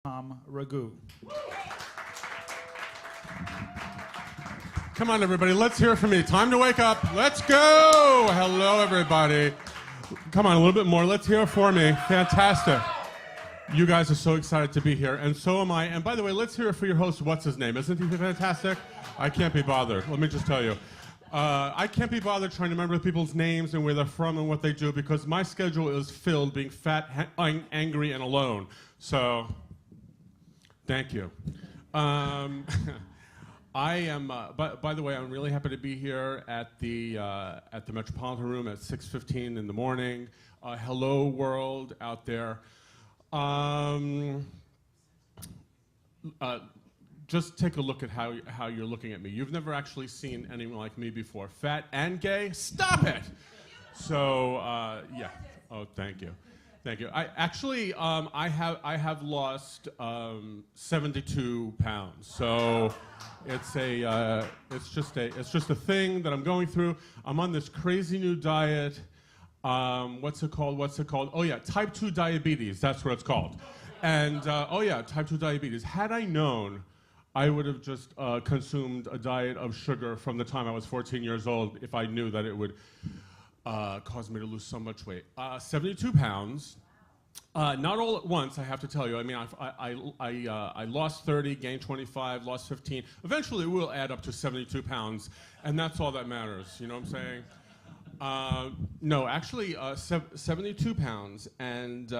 Tom Ragú. Come on, everybody. Let's hear it from me. Time to wake up. Let's go. Hello, everybody. Come on, a little bit more. Let's hear it for me. Fantastic. You guys are so excited to be here, and so am I. And by the way, let's hear it for your host. What's his name? Isn't he fantastic? I can't be bothered. Let me just tell you. I can't be bothered trying to remember people's names and where they're from and what they do because my schedule is filled being fat, angry, and alone. So, thank you. I am. By the way, I'm really happy to be here at the Metropolitan Room at 6:15 in the morning. Hello, world out there. Just take a look at how you're looking at me. You've never actually seen anyone like me before. Fat and gay? Stop it! So, yeah. Oh, thank you. Thank you. I actually, I have lost 72 pounds. So, it's just a thing that I'm going through. I'm on this crazy new diet. What's it called? Oh yeah, type 2 diabetes. That's what it's called. And oh yeah, type 2 diabetes. Had I known, I would have just consumed a diet of sugar from the time I was 14 years old if I knew that it would cause me to lose so much weight. 72 pounds. Not all at once, I have to tell you. I mean, I lost 30, gained 25, lost 15. Eventually, it will add up to 72 pounds, and that's all that matters. You know what I'm saying? No, actually, 72 pounds, and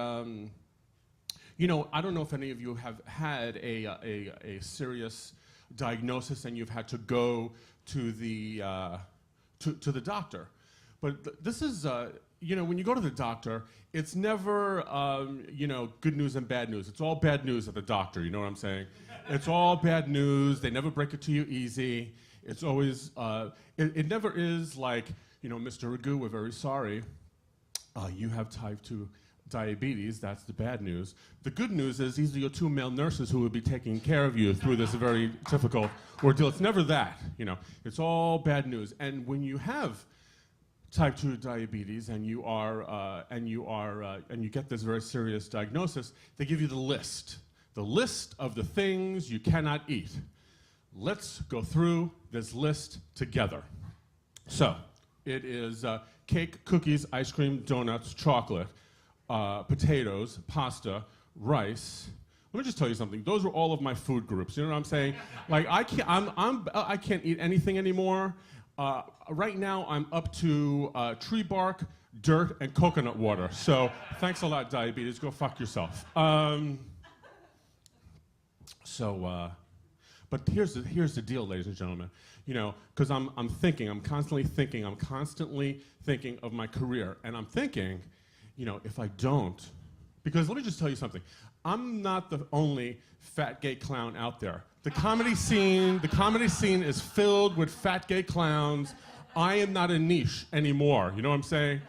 you know, I don't know if any of you have had a serious diagnosis and you've had to go to the doctor, but this is you know, when you go to the doctor, it's never you know, good news and bad news. It's all bad news at the doctor. You know what I'm saying? It's all bad news. They never break it to you easy. It's always it never is like, you know, Mr. Ragú, we're very sorry. You have type 2 diabetes. That's the bad news. The good news is these are your 2 male nurses who will be taking care of you through this very difficult ordeal. It's never that, you know. It's all bad news. And when you have type 2 diabetes and you get this very serious diagnosis, they give you the list of the things you cannot eat. Let's go through this list together. So, it is cake, cookies, ice cream, donuts, chocolate, potatoes, pasta, rice. Let me just tell you something. Those are all of my food groups. You know what I'm saying? Like I can't eat anything anymore. Right now, I'm up to tree bark, dirt, and coconut water. So thanks a lot, diabetes. Go fuck yourself. But here's the deal, ladies and gentlemen. You know, because I'm constantly thinking of my career, and I'm thinking, you know, if I don't, because let me just tell you something. I'm not the only fat gay clown out there. The comedy scene is filled with fat gay clowns. I am not a niche anymore. You know what I'm saying?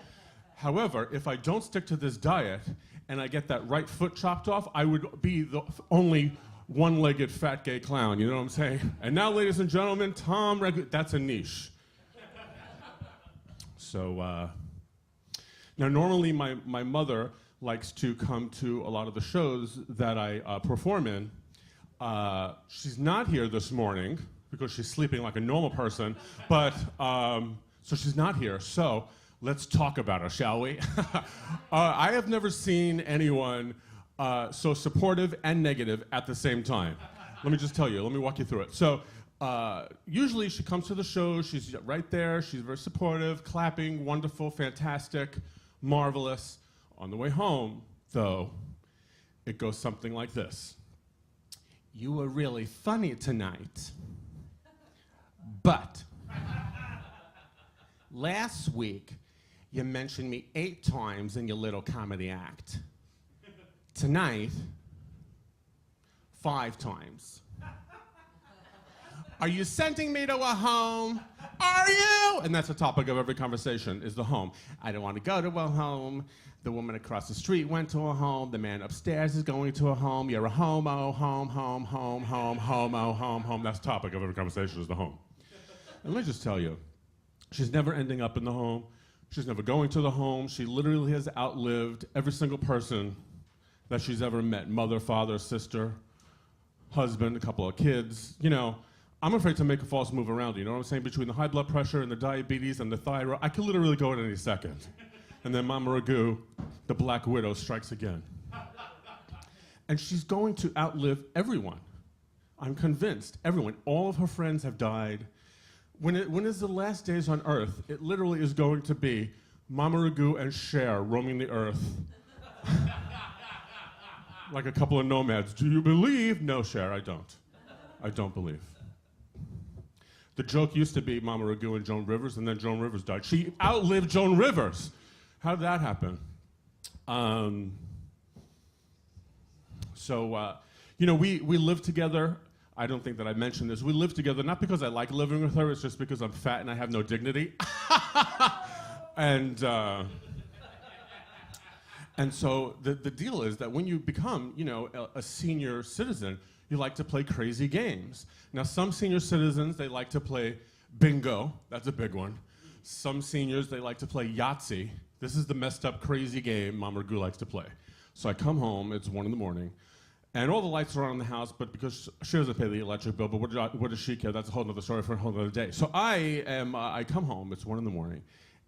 However, if I don't stick to this diet and I get that right foot chopped off, I would be the only one-legged fat gay clown. You know what I'm saying? And now, ladies and gentlemen, Tom Ragú. That's a niche. So. Now, normally my mother likes to come to a lot of the shows that I perform in. She's not here this morning because she's sleeping like a normal person, but so she's not here. So let's talk about her, shall we? I have never seen anyone so supportive and negative at the same time. Let me just tell you. Let me walk you through it. So. Usually she comes to the show, she's right there, she's very supportive, clapping, wonderful, fantastic, marvelous. On the way home, though, it goes something like this. You were really funny tonight, but last week you mentioned me 8 times in your little comedy act. Tonight, 5 times. Are you sending me to a home? Are you? And that's the topic of every conversation, is the home. I don't want to go to a home. The woman across the street went to a home. The man upstairs is going to a home. You're a homo, home, home, home, home, homo, home, home. That's the topic of every conversation, is the home. And let me just tell you, she's never ending up in the home. She's never going to the home. She literally has outlived every single person that she's ever met. Mother, father, sister, husband, a couple of kids. You know, I'm afraid to make a false move around her. You know what I'm saying? Between the high blood pressure and the diabetes and the thyroid, I could literally go at any second. And then Mama Ragú, the Black Widow, strikes again. And she's going to outlive everyone. I'm convinced. Everyone. All of her friends have died. When it's the last days on Earth, it literally is going to be Mama Ragú and Cher roaming the Earth. Like a couple of nomads. Do you believe? No, Cher, I don't. I don't believe. The joke used to be Mama Ragú and Joan Rivers, and then Joan Rivers died. She outlived Joan Rivers. How did that happen? You know, we lived together. I don't think that I mentioned this. We lived together not because I like living with her, it's just because I'm fat and I have no dignity. And so the deal is that when you become, you know, a senior citizen, you like to play crazy games. Now, some senior citizens, they like to play bingo. That's a big one. Some seniors, they like to play Yahtzee. This is the messed up, crazy game Mama Ragú likes to play. So I come home, it's 1 in the morning, and all the lights are on in the house, but because she doesn't pay the electric bill, but what does she care? That's a whole other story for a whole other day. So I come home, it's 1 in the morning,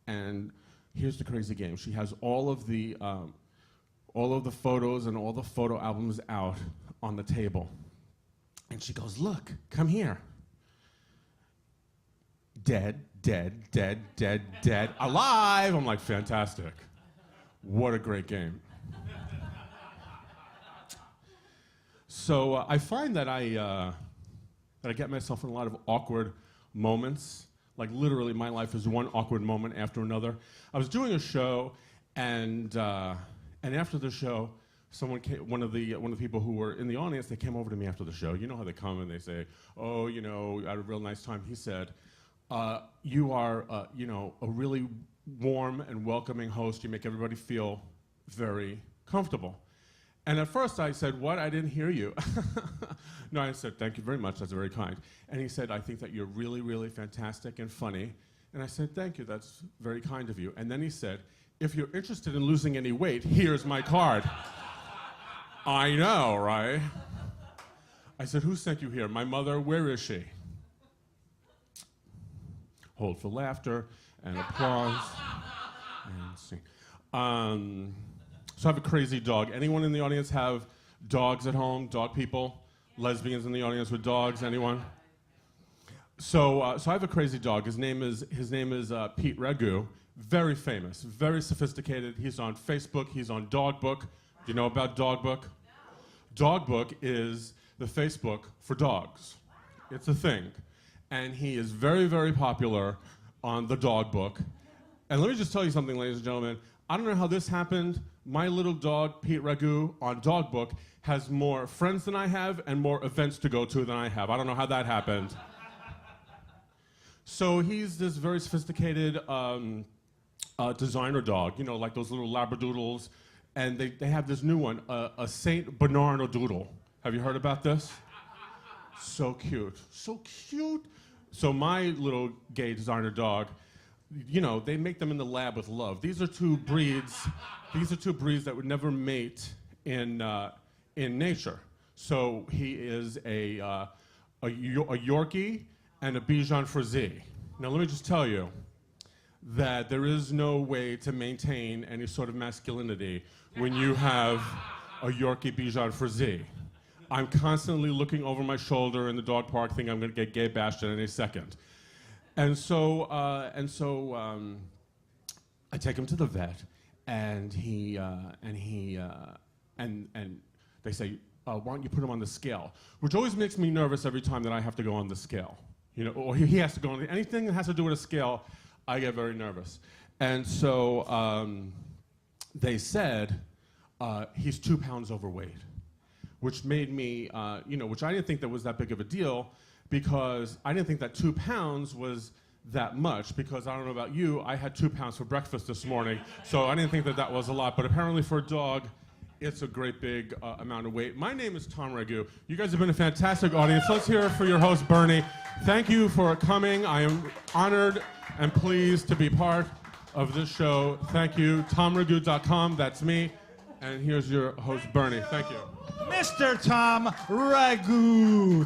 and here's the crazy game. She has all of the photos and all the photo albums out on the table. And she goes, look, come here. Dead, dead, dead, dead, dead, alive. I'm like, fantastic. What a great game. So I find that I get myself in a lot of awkward moments. Like literally, my life is one awkward moment after another. I was doing a show, and after the show, someone came, one of the people who were in the audience, they came over to me after the show. You know how they come and they say, "Oh, you know, I had a real nice time." He said, "You are, you know, a really warm and welcoming host. You make everybody feel very comfortable." And at first I said, "What? I didn't hear you." No, I said, "Thank you very much. That's very kind." And he said, "I think that you're really, really fantastic and funny." And I said, "Thank you. That's very kind of you." And then he said, "If you're interested in losing any weight, here's my card." I know, right? I said, "Who sent you here?" "My mother." "Where is she?" Hold for laughter and applause. And see. So I have a crazy dog. Anyone in the audience have dogs at home? Dog people? Lesbians in the audience with dogs? Anyone? So I have a crazy dog. His name is Pete Ragú. Very famous, very sophisticated. He's on Facebook. He's on Dogbook. Do you know about Dogbook? No. Dogbook is the Facebook for dogs. It's a thing. And he is very, very popular on the Dogbook. And let me just tell you something, ladies and gentlemen. I don't know how this happened. My little dog, Pete Ragú, on Dogbook, has more friends than I have and more events to go to than I have. I don't know how that happened. So he's this very sophisticated designer dog, you know, like those little Labradoodles. And they have this new one, a Saint Bernardo Doodle. Have you heard about this? So cute. So cute. So my little gay designer dog, you know, they make them in the lab with love. These are two breeds. These are two breeds that would never mate in nature. So he is a Yorkie and a Bichon Frise. Now let me just tell you that there is no way to maintain any sort of masculinity when you have a Yorkie Bichon Frise. I'm constantly looking over my shoulder in the dog park thinking I'm going to get gay bashed at any second. And so I take him to the vet, and they say, "Why don't you put him on the scale?" Which always makes me nervous every time that I have to go on the scale. You know, or he has to go on anything that has to do with a scale. I get very nervous. And so they said he's 2 pounds overweight, which made me, you know, which I didn't think that was that big of a deal, because I didn't think that 2 pounds was that much, because I don't know about you, I had 2 pounds for breakfast this morning, so I didn't think that that was a lot, but apparently for a dog, it's a great big amount of weight. My name is Tom Ragú. You guys have been a fantastic audience. Let's hear it for your host, Bernie. Thank you for coming. I am honored and pleased to be part of this show. Thank you. TomRagú.com, that's me. And here's your host, Bernie. Thank you. Mr. Tom Ragú.